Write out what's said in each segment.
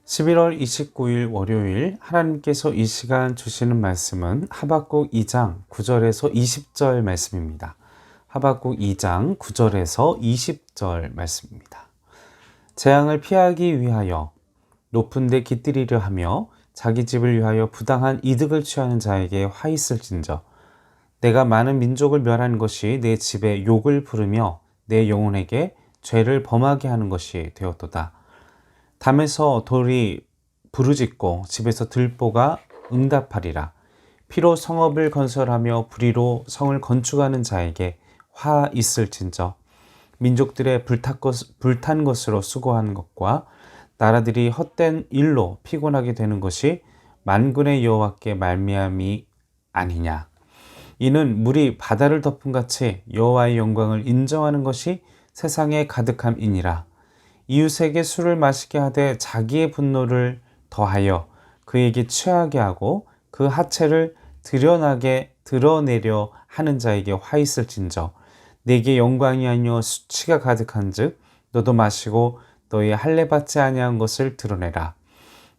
11월 29일 월요일 하나님께서 이 시간 주시는 말씀은 하박국 2장 9절에서 20절 말씀입니다. 하박국 2장 9절에서 20절 말씀입니다. 재앙을 피하기 위하여 높은 데 깃들이려 하며 자기 집을 위하여 부당한 이득을 취하는 자에게 화 있을진저 내가 많은 민족을 멸한 것이 내 집에 욕을 부르며 내 영혼에게 죄를 범하게 하는 것이 되었도다. 담에서 돌이 부르짖고 집에서 들보가 응답하리라. 피로 성읍을 건설하며 불의로 성을 건축하는 자에게 화 있을진저 민족들의 불탄 것으로 수고하는 것과 나라들이 헛된 일로 피곤하게 되는 것이 만군의 여호와께 말미암이 아니냐. 이는 물이 바다를 덮은 같이 여호와의 영광을 인정하는 것이 세상에 가득함이니라. 이웃에게 술을 마시게 하되 자기의 분노를 더하여 그에게 취하게 하고 그 하체를 드러내려 하는 자에게 화 있을진저 내게 영광이 아니요 수치가 가득한즉 너도 마시고 너의 할례 받지 아니한 것을 드러내라.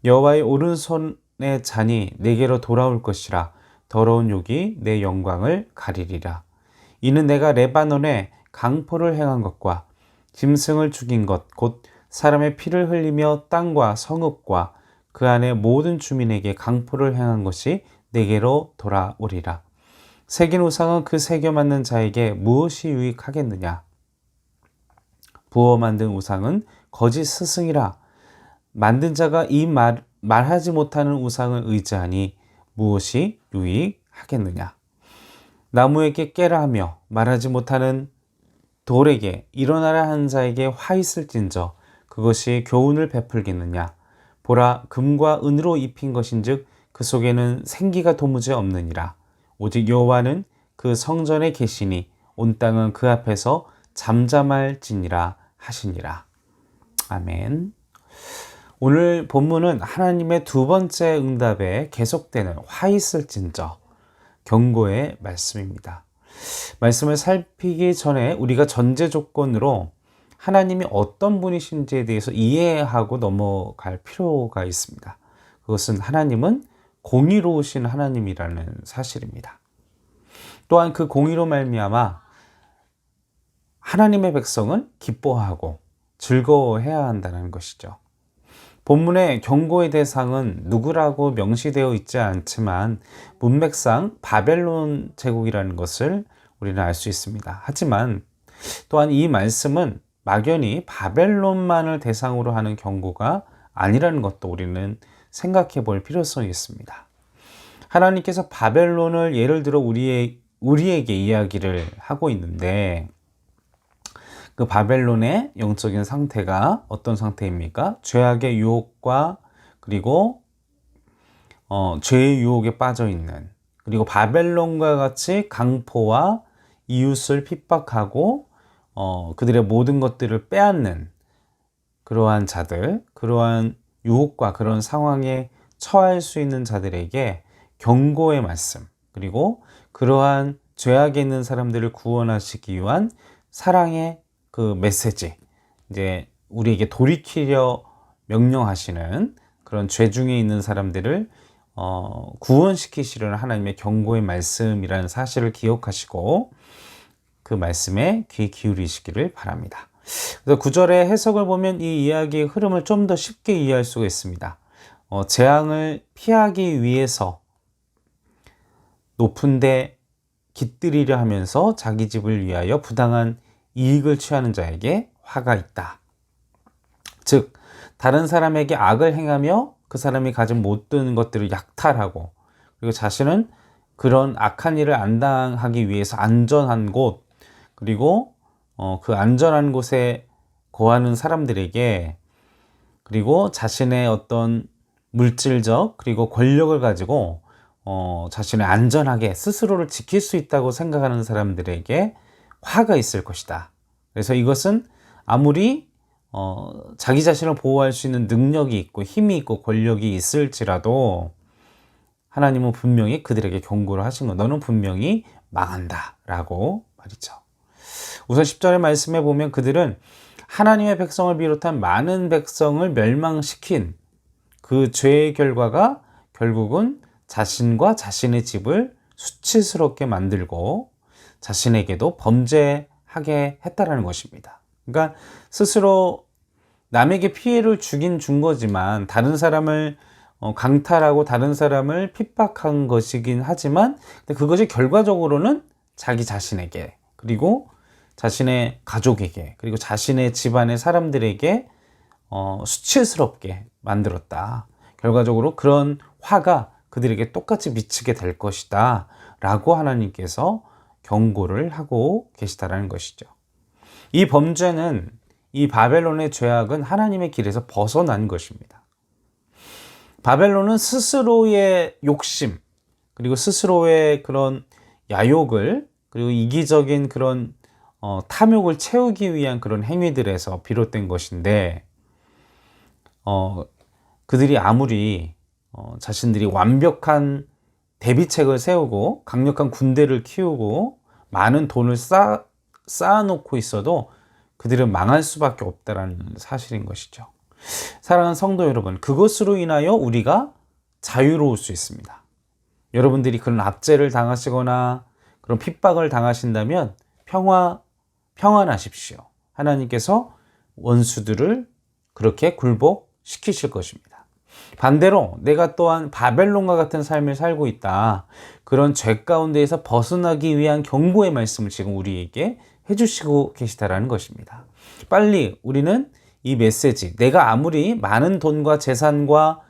여호와의 오른손의 잔이 내게로 돌아올 것이라. 더러운 욕이 내 영광을 가리리라. 이는 내가 레바논에 강포를 행한 것과 짐승을 죽인 것 곧 사람의 피를 흘리며 땅과 성읍과 그 안의 모든 주민에게 강포를 행한 것이 내게로 돌아오리라. 새긴 우상은 그 새겨 만든 자에게 무엇이 유익하겠느냐. 부어 만든 우상은 거짓 스승이라. 만든 자가 이 말하지 못하는 우상을 의지하니 무엇이 유익하겠느냐. 나무에게 깨라 하며 말하지 못하는 돌에게 일어나라 하는 자에게 화 있을진저 그것이 교훈을 베풀겠느냐. 보라, 금과 은으로 입힌 것인즉 그 속에는 생기가 도무지 없느니라. 오직 여호와는 그 성전에 계시니 온 땅은 그 앞에서 잠잠할지니라 하시니라. 아멘. 오늘 본문은 하나님의 두 번째 응답에 계속되는 화 있을진저 경고의 말씀입니다. 말씀을 살피기 전에 우리가 전제 조건으로 하나님이 어떤 분이신지에 대해서 이해하고 넘어갈 필요가 있습니다. 그것은 하나님은 공의로우신 하나님이라는 사실입니다. 또한 그 공의로 말미암아 하나님의 백성은 기뻐하고 즐거워해야 한다는 것이죠. 본문의 경고의 대상은 누구라고 명시되어 있지 않지만 문맥상 바벨론 제국이라는 것을 우리는 알 수 있습니다. 하지만 또한 이 말씀은 막연히 바벨론만을 대상으로 하는 경고가 아니라는 것도 우리는 생각해 볼 필요성이 있습니다. 하나님께서 바벨론을 예를 들어 우리에게 이야기를 하고 있는데 그 바벨론의 영적인 상태가 어떤 상태입니까? 죄악의 유혹과 그리고 죄의 유혹에 빠져 있는, 그리고 바벨론과 같이 강포와 이웃을 핍박하고 그들의 모든 것들을 빼앗는 그러한 자들, 그러한 유혹과 그런 상황에 처할 수 있는 자들에게 경고의 말씀, 그리고 그러한 죄악에 있는 사람들을 구원하시기 위한 사랑의 그 메시지, 이제 우리에게 돌이키려 명령하시는 그런 죄 중에 있는 사람들을 구원시키시려는 하나님의 경고의 말씀이라는 사실을 기억하시고 그 말씀에 귀 기울이시기를 바랍니다. 그래서 9절의 해석을 보면 이 이야기의 흐름을 좀 더 쉽게 이해할 수가 있습니다. 재앙을 피하기 위해서 높은 데 깃들이려 하면서 자기 집을 위하여 부당한 이익을 취하는 자에게 화가 있다. 즉 다른 사람에게 악을 행하며 그 사람이 가진 못된 것들을 약탈하고 그리고 자신은 그런 악한 일을 안 당하기 위해서 안전한 곳, 그리고 그 안전한 곳에 거하는 사람들에게, 그리고 자신의 어떤 물질적 그리고 권력을 가지고 자신을 안전하게 스스로를 지킬 수 있다고 생각하는 사람들에게 화가 있을 것이다. 그래서 이것은 아무리 자기 자신을 보호할 수 있는 능력이 있고 힘이 있고 권력이 있을지라도 하나님은 분명히 그들에게 경고를 하신 거, 너는 분명히 망한다 라고 말이죠. 우선 10절의 말씀에 보면 그들은 하나님의 백성을 비롯한 많은 백성을 멸망시킨 그 죄의 결과가 결국은 자신과 자신의 집을 수치스럽게 만들고 자신에게도 범죄하게 했다라는 것입니다. 그러니까 스스로 남에게 피해를 준 거지만 다른 사람을 강탈하고 다른 사람을 핍박한 것이긴 하지만 그것이 결과적으로는 자기 자신에게 그리고 자신의 가족에게 그리고 자신의 집안의 사람들에게 수치스럽게 만들었다. 결과적으로 그런 화가 그들에게 똑같이 미치게 될 것이다 라고 하나님께서 경고를 하고 계시다라는 것이죠. 이 범죄는 이 바벨론의 죄악은 하나님의 길에서 벗어난 것입니다. 바벨론은 스스로의 욕심 그리고 스스로의 그런 야욕을 그리고 이기적인 그런 탐욕을 채우기 위한 그런 행위들에서 비롯된 것인데 그들이 아무리 자신들이 완벽한 대비책을 세우고 강력한 군대를 키우고 많은 돈을 쌓아놓고 있어도 그들은 망할 수밖에 없다는 사실인 것이죠. 사랑하는 성도 여러분, 그것으로 인하여 우리가 자유로울 수 있습니다. 여러분들이 그런 압제를 당하시거나 그런 핍박을 당하신다면 평안하십시오. 하나님께서 원수들을 그렇게 굴복시키실 것입니다. 반대로 내가 또한 바벨론과 같은 삶을 살고 있다. 그런 죄 가운데에서 벗어나기 위한 경고의 말씀을 지금 우리에게 해주시고 계시다라는 것입니다. 빨리 우리는 이 메시지, 내가 아무리 많은 돈과 재산과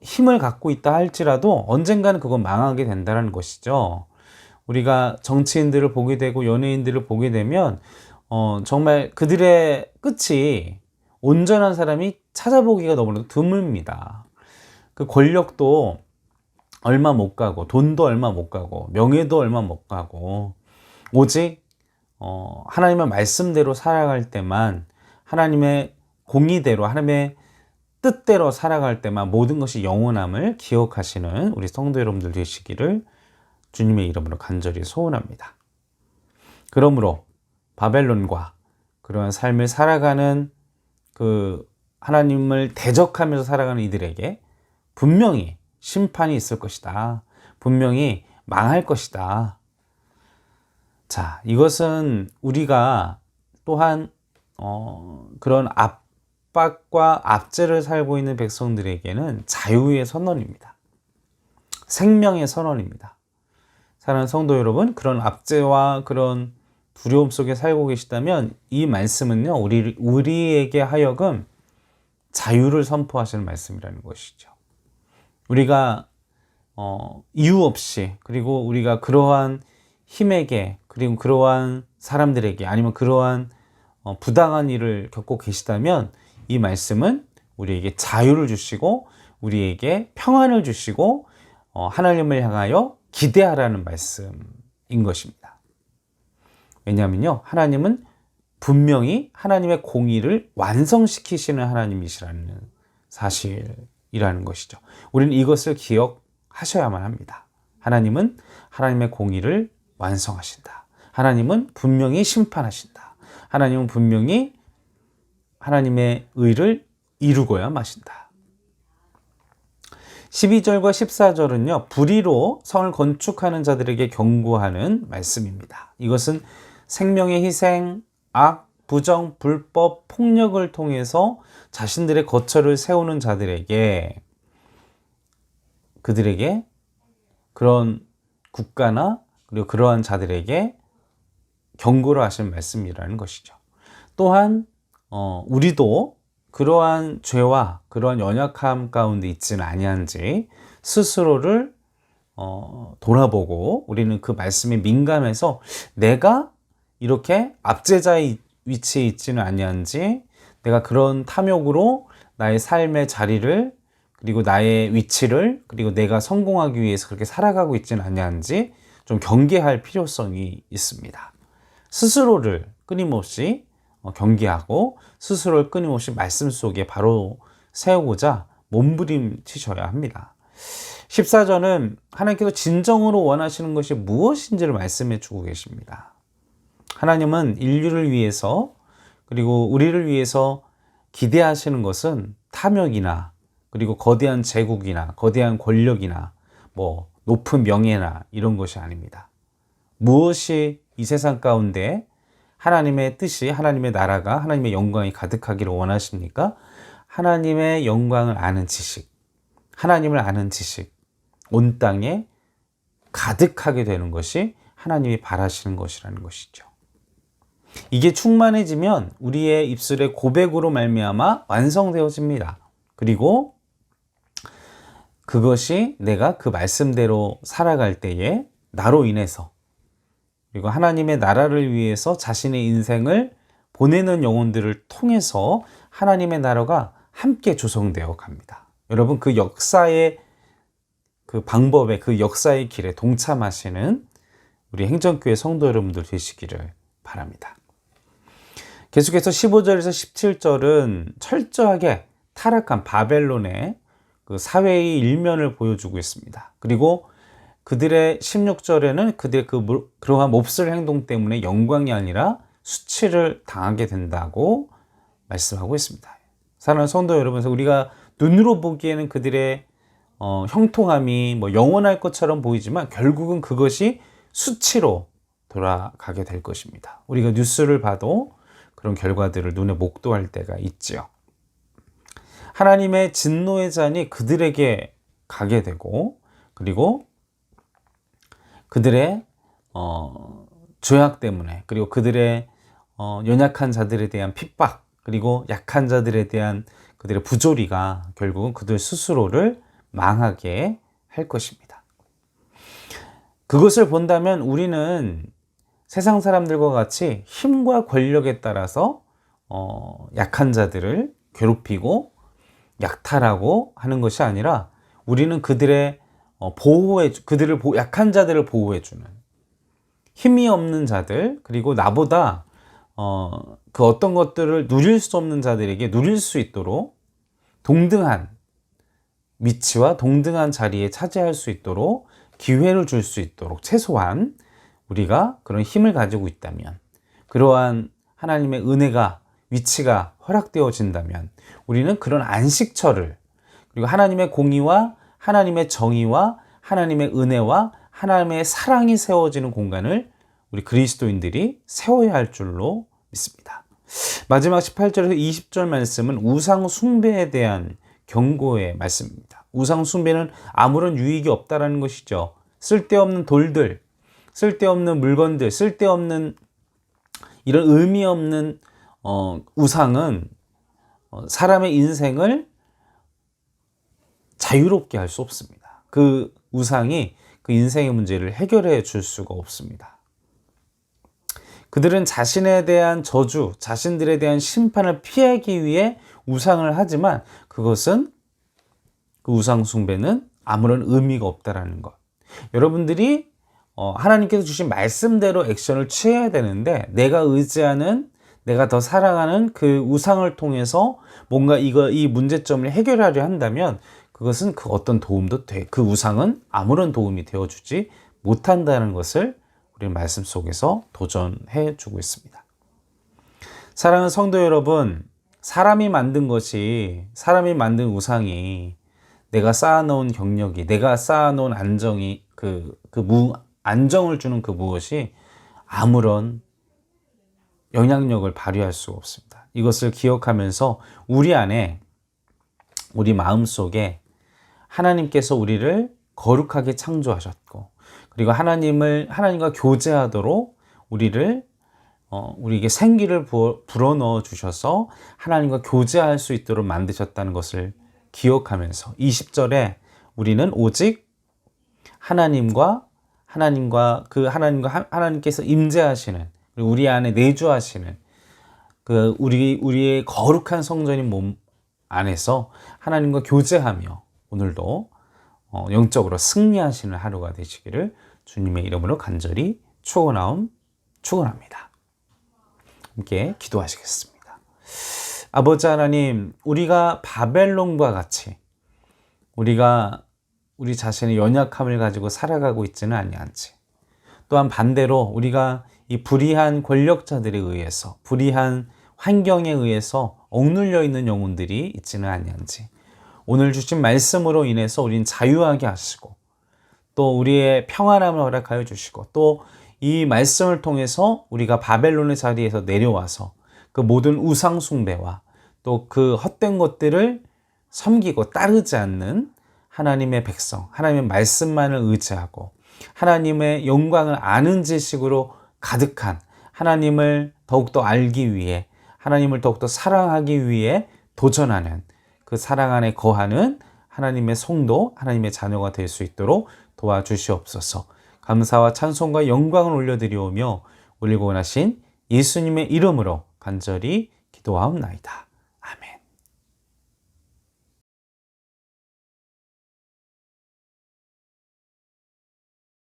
힘을 갖고 있다 할지라도 언젠가는 그건 망하게 된다는 것이죠. 우리가 정치인들을 보게 되고 연예인들을 보게 되면 정말 그들의 끝이 온전한 사람이 찾아보기가 너무나도 드뭅니다. 그 권력도 얼마 못 가고 돈도 얼마 못 가고 명예도 얼마 못 가고 오직 하나님의 말씀대로 살아갈 때만 하나님의 공의대로 하나님의 뜻대로 살아갈 때만 모든 것이 영원함을 기억하시는 우리 성도 여러분들 되시기를 주님의 이름으로 간절히 소원합니다. 그러므로 바벨론과 그러한 삶을 살아가는 그 하나님을 대적하면서 살아가는 이들에게 분명히 심판이 있을 것이다. 분명히 망할 것이다. 자, 이것은 우리가 또한 그런 압박과 압제를 살고 있는 백성들에게는 자유의 선언입니다. 생명의 선언입니다. 사랑하는 성도 여러분, 그런 압제와 그런 두려움 속에 살고 계시다면 이 말씀은요, 우리에게 하여금 자유를 선포하시는 말씀이라는 것이죠. 우리가 이유 없이 그리고 우리가 그러한 힘에게 그리고 그러한 사람들에게 아니면 그러한 부당한 일을 겪고 계시다면 이 말씀은 우리에게 자유를 주시고 우리에게 평안을 주시고 하나님을 향하여 기대하라는 말씀인 것입니다. 왜냐하면요, 하나님은 분명히 하나님의 공의를 완성시키시는 하나님이시라는 사실이라는 것이죠. 우리는 이것을 기억하셔야만 합니다. 하나님은 하나님의 공의를 완성하신다. 하나님은 분명히 심판하신다. 하나님은 분명히 하나님의 의를 이루고야 마신다. 12절과 14절은요, 불의로 성을 건축하는 자들에게 경고하는 말씀입니다. 이것은 생명의 희생, 악, 부정, 불법, 폭력을 통해서 자신들의 거처를 세우는 자들에게 그들에게 그런 국가나 그리고 그러한 자들에게 경고를 하시는 말씀이라는 것이죠. 또한 우리도 그러한 죄와 그러한 연약함 가운데 있지는 아니한지 스스로를 돌아보고 우리는 그 말씀에 민감해서 내가 이렇게 압제자의 위치에 있지는 아니한지 내가 그런 탐욕으로 나의 삶의 자리를 그리고 나의 위치를 그리고 내가 성공하기 위해서 그렇게 살아가고 있지는 아니한지 좀 경계할 필요성이 있습니다. 스스로를 끊임없이 경계하고 스스로를 끊임없이 말씀 속에 바로 세우고자 몸부림치셔야 합니다. 14절은 하나님께서 진정으로 원하시는 것이 무엇인지를 말씀해 주고 계십니다. 하나님은 인류를 위해서 그리고 우리를 위해서 기대하시는 것은 탐욕이나 그리고 거대한 제국이나 거대한 권력이나 뭐 높은 명예나 이런 것이 아닙니다. 무엇이 이 세상 가운데 하나님의 뜻이, 하나님의 나라가, 하나님의 영광이 가득하기를 원하십니까? 하나님의 영광을 아는 지식, 하나님을 아는 지식, 온 땅에 가득하게 되는 것이 하나님이 바라시는 것이라는 것이죠. 이게 충만해지면 우리의 입술의 고백으로 말미암아 완성되어집니다. 그리고 그것이 내가 그 말씀대로 살아갈 때에 나로 인해서, 그리고 하나님의 나라를 위해서 자신의 인생을 보내는 영혼들을 통해서 하나님의 나라가 함께 조성되어 갑니다. 여러분, 그 역사의 그 방법에, 그 역사의 길에 동참하시는 우리 행정교회 성도 여러분들 되시기를 바랍니다. 계속해서 15절에서 17절은 철저하게 타락한 바벨론의 그 사회의 일면을 보여주고 있습니다. 그리고 그들의 16절에는 그들의 그러한 몹쓸 행동 때문에 영광이 아니라 수치를 당하게 된다고 말씀하고 있습니다. 사랑하는 성도 여러분, 우리가 눈으로 보기에는 그들의 형통함이 뭐 영원할 것처럼 보이지만 결국은 그것이 수치로 돌아가게 될 것입니다. 우리가 뉴스를 봐도 그런 결과들을 눈에 목도할 때가 있지요. 하나님의 진노의 잔이 그들에게 가게 되고, 그리고 그들의 죄악 때문에, 그리고 그들의 연약한 자들에 대한 핍박, 그리고 약한 자들에 대한 그들의 부조리가 결국은 그들 스스로를 망하게 할 것입니다. 그것을 본다면 우리는 세상 사람들과 같이 힘과 권력에 따라서 약한 자들을 괴롭히고 약탈하고 하는 것이 아니라 우리는 그들의 약한 자들을 보호해주는, 힘이 없는 자들, 그리고 나보다 그 어떤 것들을 누릴 수 없는 자들에게 누릴 수 있도록 동등한 위치와 동등한 자리에 차지할 수 있도록 기회를 줄 수 있도록, 최소한 우리가 그런 힘을 가지고 있다면, 그러한 하나님의 은혜가, 위치가 허락되어진다면 우리는 그런 안식처를, 그리고 하나님의 공의와 하나님의 정의와 하나님의 은혜와 하나님의 사랑이 세워지는 공간을 우리 그리스도인들이 세워야 할 줄로 믿습니다. 마지막 18절에서 20절 말씀은 우상 숭배에 대한 경고의 말씀입니다. 우상 숭배는 아무런 유익이 없다라는 것이죠. 쓸데없는 돌들, 쓸데없는 물건들, 쓸데없는 이런 의미 없는 우상은 사람의 인생을 자유롭게 할 수 없습니다. 그 우상이 그 인생의 문제를 해결해 줄 수가 없습니다. 그들은 자신에 대한 저주, 자신들에 대한 심판을 피하기 위해 우상을 하지만 그것은, 그 우상 숭배는 아무런 의미가 없다라는 것. 여러분들이 하나님께서 주신 말씀대로 액션을 취해야 되는데, 내가 의지하는, 내가 더 사랑하는 그 우상을 통해서 뭔가 이 문제점을 해결하려 한다면 그것은 그 어떤 도움도 그 우상은 아무런 도움이 되어주지 못한다는 것을 우리 말씀 속에서 도전해 주고 있습니다. 사랑하는 성도 여러분, 사람이 만든 우상이, 내가 쌓아놓은 경력이, 내가 쌓아놓은 안정이, 안정을 주는 그 무엇이 아무런 영향력을 발휘할 수가 없습니다. 이것을 기억하면서 우리 안에, 우리 마음속에 하나님께서 우리를 거룩하게 창조하셨고, 그리고 하나님과 교제하도록 우리에게 생기를 불어넣어 주셔서 하나님과 교제할 수 있도록 만드셨다는 것을 기억하면서 20절에 우리는 오직 하나님께서 임재하시는, 그리고 우리 안에 내주하시는 우리의 거룩한 성전인 몸 안에서 하나님과 교제하며 오늘도 영적으로 승리하시는 하루가 되시기를 주님의 이름으로 간절히 축원합니다. 함께 기도하시겠습니다. 아버지 하나님, 우리가 바벨론과 같이 우리 자신의 연약함을 가지고 살아가고 있지는 아니한지, 또한 반대로 우리가 이 불의한 권력자들에 의해서, 불의한 환경에 의해서 억눌려 있는 영혼들이 있지는 아니한지, 오늘 주신 말씀으로 인해서 우린 자유하게 하시고 또 우리의 평안함을 허락하여 주시고 또 이 말씀을 통해서 우리가 바벨론의 자리에서 내려와서 그 모든 우상 숭배와 또 그 헛된 것들을 섬기고 따르지 않는 하나님의 백성, 하나님의 말씀만을 의지하고 하나님의 영광을 아는 지식으로 가득한 하나님을 더욱더 알기 위해 하나님을 더욱더 사랑하기 위해 도전하는 그 사랑 안에 거하는 하나님의 성도, 하나님의 자녀가 될 수 있도록 도와주시옵소서. 감사와 찬송과 영광을 올려드리오며 올리고 원하신 예수님의 이름으로 간절히 기도하옵나이다.